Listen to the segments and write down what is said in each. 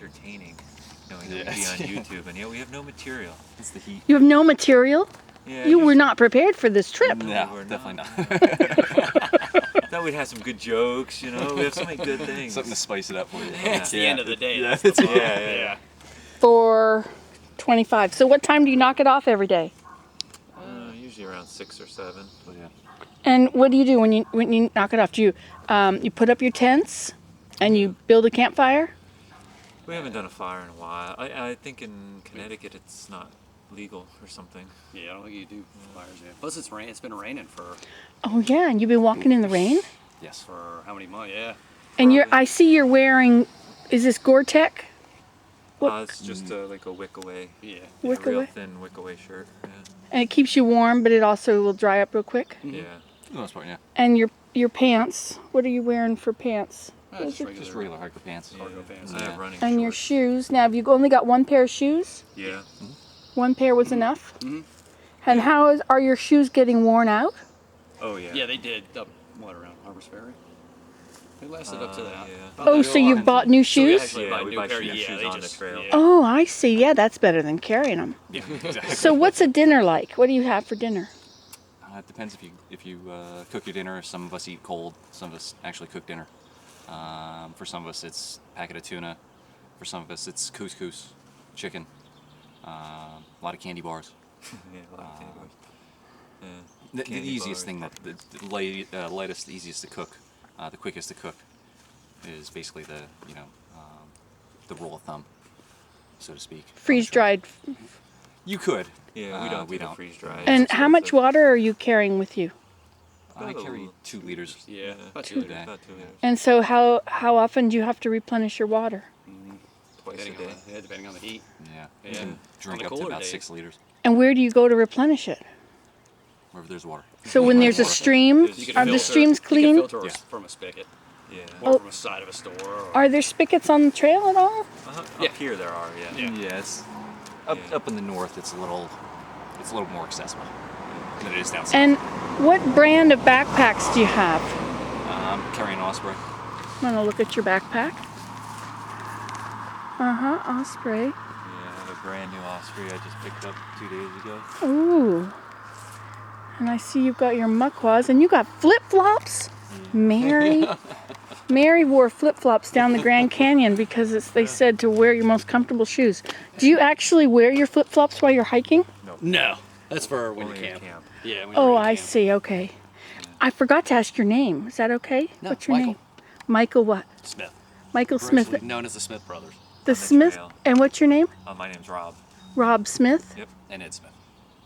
entertaining, knowing that we'd be on YouTube, and yet we have no material. It's the heat. You have no material? Yeah, You were not prepared for this trip. No, we're definitely not. Thought we'd have some good jokes, you know. We have so many good things. Something to spice it up for you. Yeah. It's the end of the day. Yeah. That's the problem. Yeah. For 25. So what time do you knock it off every day? Usually around 6 or 7. But yeah. And what do you do when you knock it off? Do you you put up your tents and you build a campfire? We haven't done a fire in a while. I think in Connecticut it's not legal or something. Yeah, I don't think you do fires yet. Plus, it's been raining for Oh yeah, and you've been walking in the rain? Yes. for how many months? Yeah. And I see you're wearing, is this Gore-Tex? It's just like a wick away. Yeah. Wick a real away? thin wick away shirt. Yeah. And it keeps you warm, but it also will dry up real quick. Yeah. For the most part, yeah. And your pants, what are you wearing for pants? Just Just regular hiker pants. Cargo pants. I have Yeah. running And your shorts. shoes. Now, have you only got one pair of shoes? Yeah. One pair was enough? Mhm. And are your shoes getting worn out? Oh yeah. Yeah, they did up around Harper's Ferry. They lasted up to that. Yeah. About Oh, that so you long. bought new So we shoes? actually Yeah, buy we new buy pair. new Yeah, shoes they on the just, trail. Yeah. Oh, I see. Yeah, that's better than carrying them. Yeah, exactly. So what's a dinner like? What do you have for dinner? It depends if you cook your dinner. Some of us eat cold. Some of us actually cook dinner. For some of us, it's a packet of tuna. For some of us, it's couscous, chicken, a lot of candy bars. Yeah, a lot of candy bars. Yeah. The Candy easiest bars, thing, the lightest, the easiest to cook, the quickest to cook, is basically the rule of thumb, so to speak. Freeze dried. You could. Yeah, we don't freeze dry. And how much water are you carrying with you? I carry 2 liters. Yeah, about Two 2 days. About 2 liters. And so how often do you have to replenish your water? Twice a day. Depending on the heat. Yeah. Yeah. You can On drink the up to cooler about days. 6 liters And where do you go to replenish it? wherever there's water. So when there's a stream, You can are the filter. streams You can clean? filter Yeah. from a spigot Yeah. or from a side of a store. Or, Are there spigots on the trail at all? Yeah. Up here there are, yeah. Yeah. It's up Yeah. up in the north. It's a little more accessible than it is down south. And what brand of backpacks do you have? I'm carrying Osprey. I'm gonna look at your backpack. Osprey. Yeah, I have a brand new Osprey I just picked up 2 days ago. Ooh. And I see you've got your muckwas and you got flip-flops. Mary wore flip-flops down the Grand Canyon because they said to wear your most comfortable shoes. Do you actually wear your flip-flops while you're hiking? No, that's for when Only you in camp. camp. Yeah. When Oh, you're in I camp. see. Okay. I forgot to ask your name. Is that okay? No, What's your Michael. name? Michael what? Smith. Michael Smith. Known as the Smith brothers. The the Smith. trail. And what's your name? My name's Rob. Rob Smith? Yep. And Ed Smith.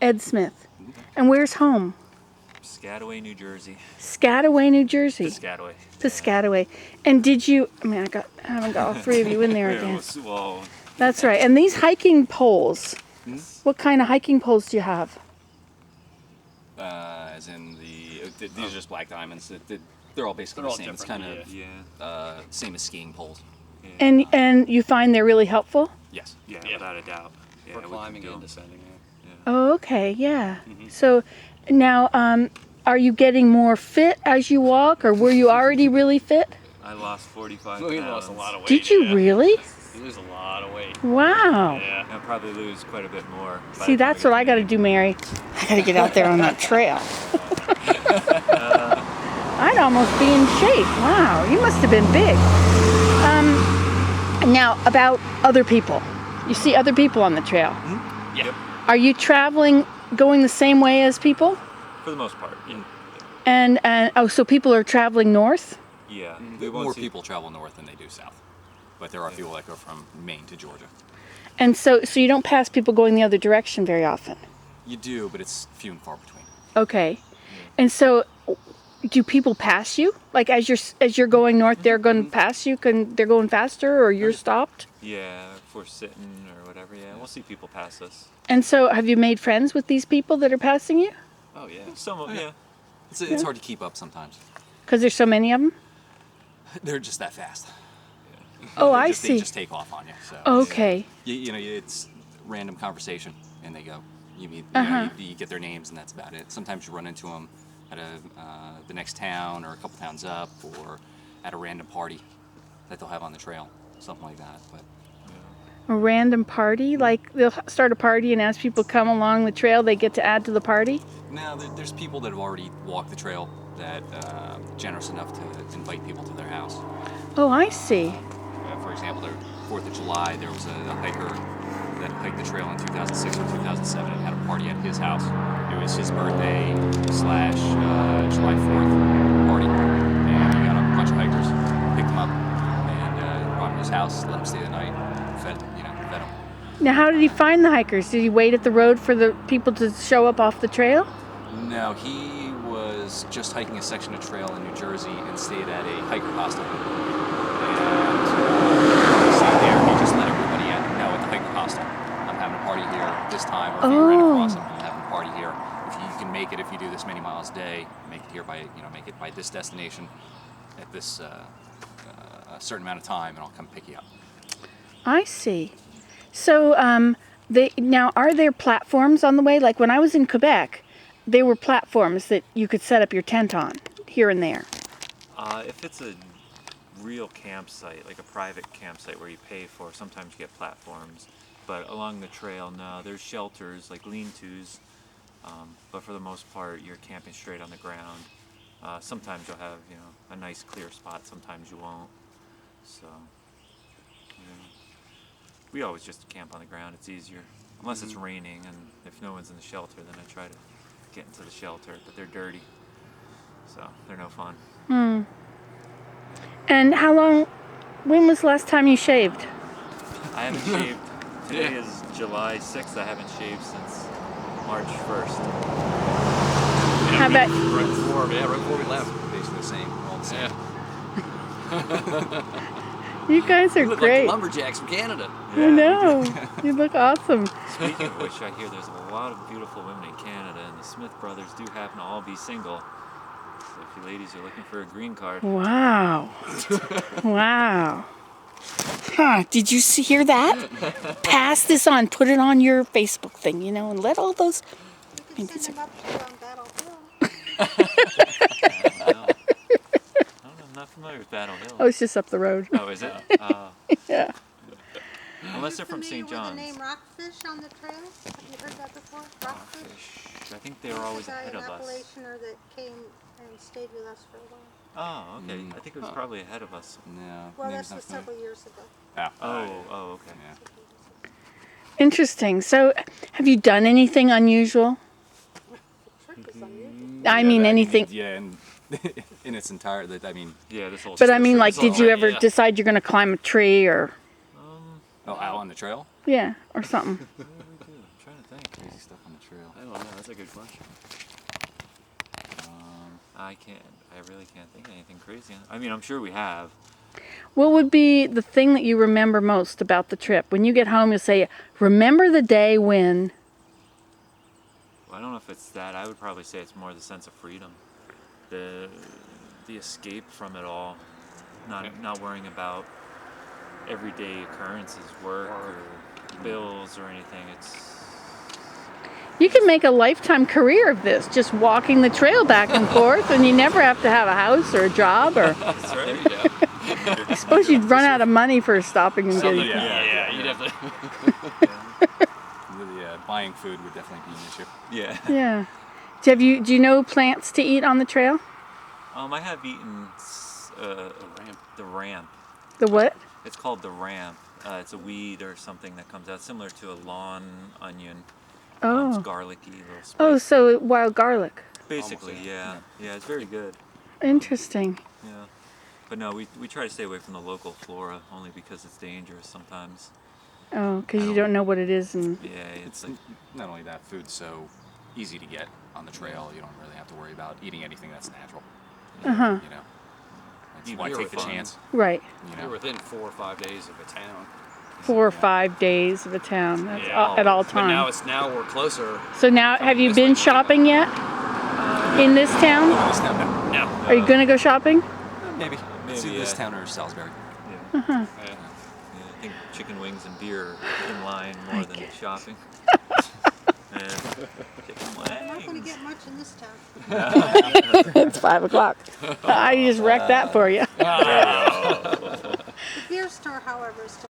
Ed Smith. And where's home? Piscataway, New Jersey. Piscataway, New Jersey. Piscataway. Piscataway. And did you, I haven't got all 3 of you in there Yeah, again. well, That's right. And these hiking poles, what kind of hiking poles do you have? As in these are just black diamonds. They're all basically They're the all same. It's different, kind of yeah. same as skiing poles. Yeah. And you find they're really helpful? Yes. Yeah, Yeah. without a doubt. Yeah, For we can climbing do and 'em. descending. Yeah. Oh, okay. Yeah. So now, are you getting more fit as you walk or were you already really fit? I lost 45 We pounds. lost a lot of weight. Did you yeah. really? You lose a lot of weight. Wow. Yeah. I'll probably lose quite a bit more. by See, the time that's what I got to do, Mary. I got to get out there on that trail. I'd almost be in shape. Wow, you must have been big. Now, about other people. You see other people on the trail. Yeah. Yep. Are you traveling, going the same way as people? For the most part, yeah. And so people are traveling north? Yeah. We won't More see- people travel north than they do south, but there are people that go from Maine to Georgia. And so you don't pass people going the other direction very often? You do, but it's few and far between. Okay. And so do people pass you? Like as you're going north, they're going to pass you? They're going faster or you're stopped? Yeah, if we're sitting or whatever, yeah, we'll see people pass us. And so have you made friends with these people that are passing you? Oh yeah. Some of, yeah. It's hard to keep up sometimes. Because there's so many of them? They're just that fast. Oh, They I just- see. They just take off on you. So Okay. it's random conversation, and they go. You meet, you get their names, and that's about it. Sometimes you run into them at the next town, or a couple towns up, or at a random party that they'll have on the trail, something like that. But A random party? Like they'll start a party and as people come along the trail, they get to add to the party? Now, there's people that have already walked the trail that generous enough to invite people to their house. Oh, I see. For example, the 4th of July, there was a hiker that hiked the trail in 2006 or 2007 and had a party at his house. It was his birthday / July 4th party. And he got a bunch of hikers, picked them up, and brought them to his house, let them stay the night, fed them. Now, how did he find the hikers? Did he wait at the road for the people to show up off the trail? No, he was just hiking a section of trail in New Jersey and stayed at a hiker hostel. And he stayed there. He just let everybody know at the hiker hostel, I'm having a party here this time. Or if you ran across him, I'm having a party here. If you can make it, if you do this many miles a day, make it here by make it by this destination at this a certain amount of time, and I'll come pick you up. I see. So, now are there platforms on the way? Like when I was in Quebec, there were platforms that you could set up your tent on here and there. If it's a real campsite, like a private campsite where you pay for, sometimes you get platforms. But along the trail, no, there's shelters like lean-tos. But for the most part, you're camping straight on the ground. Sometimes you'll have, a nice clear spot. Sometimes you won't. So, we always just camp on the ground. It's easier, unless it's raining, and if no one's in the shelter, then I try to get into the shelter. But they're dirty, so they're no fun. And when was the last time you shaved? I haven't shaved. Today is July 6th. I haven't shaved since March 1st. How about Right before we left. Basically the same. We're all the same. you guys are We look great? like lumberjacks from Canada. I know. You look awesome. Speaking of which, I hear there's a lot of beautiful women in Canada, and the Smith brothers do happen to all be single. So if you ladies are looking for a green card, Wow. Wow. Huh, did you hear that? Pass this on, put it on your Facebook thing, and let all those... You can send them up to you on Battle Hill. I don't know, I'm not familiar with Battle Hill. Oh, it's just up the road. Oh, is it? Yeah. Unless they're from Familiar St. John's. with the name Rockfish on the trail? Have you heard that before? Rockfish? I think they were always ahead of There's a guy us. in Appalachian that came and stayed with us for a while. Oh, okay. I think it was probably ahead of us. No. Well, name's this not was familiar. several years ago. Oh, okay. Yeah. Interesting. So, have you done anything unusual? The trip is unusual. I mean, anything... Yeah, and in its entirety, Yeah, this whole. But I mean, like, this whole- did you ever yeah. decide you're going to climb a tree or... out on the trail? Yeah, or something? What did we do? I'm trying to think. Crazy stuff on the trail. I don't know. That's a good question. I really can't think of anything crazy. I mean, I'm sure we have. What would be the thing that you remember most about the trip? When you get home, you'll say, remember the day when... Well, I don't know if it's that. I would probably say it's more the sense of freedom, the escape from it all, not worrying about everyday occurrences, work or bills or anything. You can make a lifetime career of this, just walking the trail back and forth, and you never have to have a house or a job. Or That's right. I suppose you'd run out of money for stopping and getting... Yeah, you'd have to. Buying food would definitely be an issue. Yeah. Yeah. Do you know plants to eat on the trail? I have eaten the ramp. The what? It's called the ramp. It's a weed or something that comes out similar to a lawn onion. It's Oh. garlicky, little spicy. Oh, so wild garlic. Basically, yeah. Yeah, it's very good. Interesting. Yeah. But no, we try to stay away from the local flora only because it's dangerous sometimes. Oh, because you don't know what it is. And Yeah, it's like, Not only that, food's so easy to get on the trail. You don't really have to worry about eating anything that's natural. Uh-huh. You know, that's You why were take the fun. chance. right. You You're know, within 4 or 5 days of a town. 4 or 5 days of a town. That's Yeah. at all But now times. we're closer. So now, have you This been way. shopping yet? In this town? this town, no. No. Are you going to go shopping? Maybe. It's Maybe, either this yeah. town or Salisbury. yeah. Yeah. Yeah, I think chicken wings and beer are in line more than shopping. Chicken I'm not going to wings. get much in this town. It's 5 o'clock. I just wrecked that for you. The beer store, however, is still